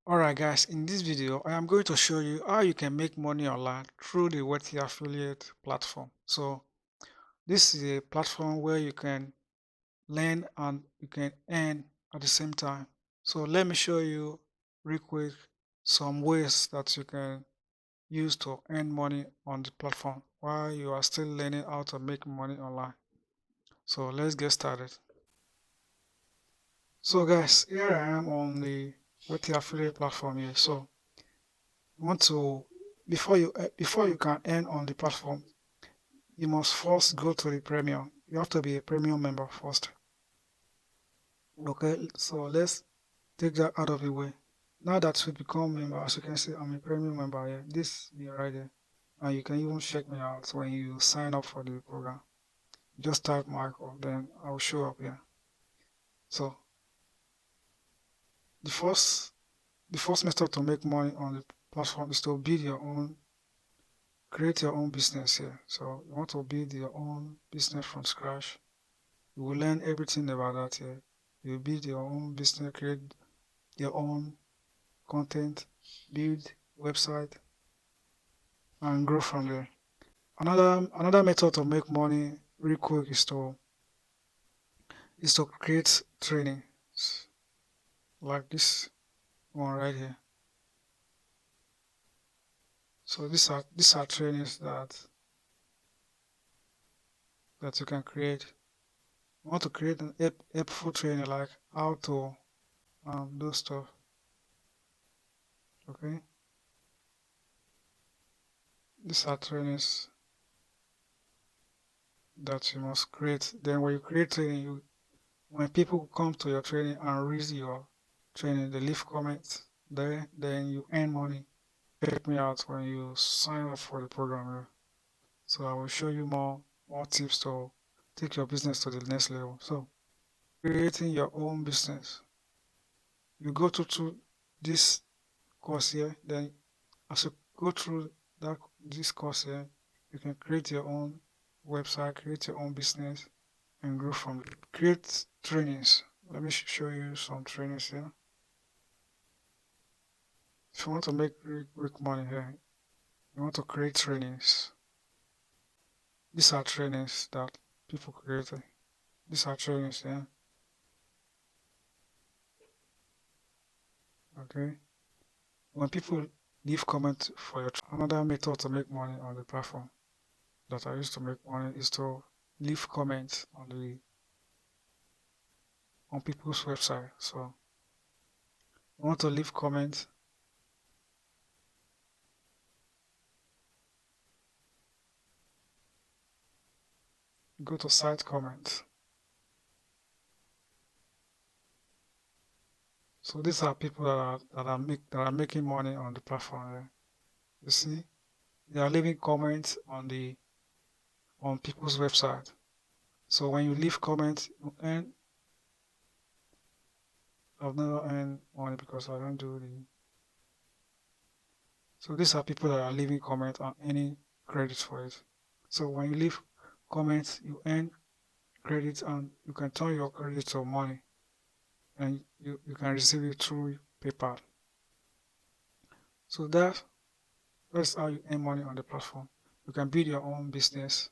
Alright guys, in this video I am going to show you how you can make money online through the Wealthy Affiliate platform. So this is a platform where you can learn and you can earn at the same time. So let me show you real quick some ways that you can use to earn money on the platform while you are still learning how to make money online. So let's get started. So guys, here I am on the Wealthy Affiliate platform here. So you want to before you can earn on the platform, you must first go to the premium. You have to be a premium member first. Okay, so let's take that out of the way. Now that we become member, as you can see, I'm a premium member here. This me right here, and you can even check me out when you sign up for the program. Just type Michael, then I will show up here. So the first the first method to make money on the platform is to build your own create your own business here. So you want to build your own business from scratch. You will learn everything about that here. You build your own business, create your own content, build website, and grow from there. Another method to make money real quick is to create trainings like this one right here. So these are trainings that you can create. You want to create an helpful training like how to do stuff. Okay, these are trainings that you must create. Then when you create training, when people come to your training and read your training, they leave comments there, then you earn money. Check me out when you sign up for the program. So I will show you more tips to take your business to the next level. So creating your own business. You go through this course here, then as you go through this course here, you can create your own website, create your own business, and grow from it. Create trainings. Let me show you some trainings here. If you want to make quick money here, you want to create trainings. These are trainings that people created. These are trainings here. Okay. When people leave comment for your another method to make money on the platform that I used to make money is to leave comments on people's website. So you want to leave comments. Go to site comments. So these are people that are making money on the platform. You see, they are leaving comments on people's website. So when you leave comments, you earn. I've never earned money because I don't do the. So these are people that are leaving comments and earning credits for it. So when you leave comments, you earn credits and you can turn your credits to money, and you can receive it through PayPal. So that's how you earn money on the platform. You can build your own business,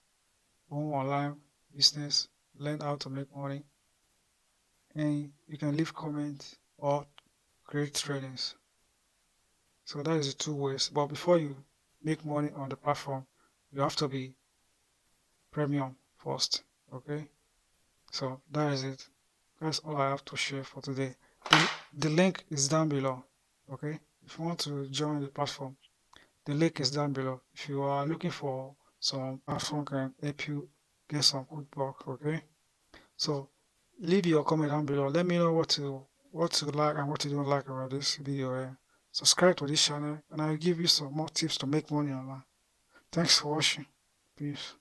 own online business, learn how to make money, and you can leave comments or create trainings. So that is the two ways. But before you make money on the platform, you have to be premium first. Okay? So that is it. That's all I have to share for today. The link is down below. Okay? If you want to join the platform, the link is down below. If you are looking for some platform can help you get some good work, okay? So leave your comment down below. Let me know what you like and what you don't like about this video. Subscribe to this channel and I'll give you some more tips to make money online. Thanks for watching. Peace.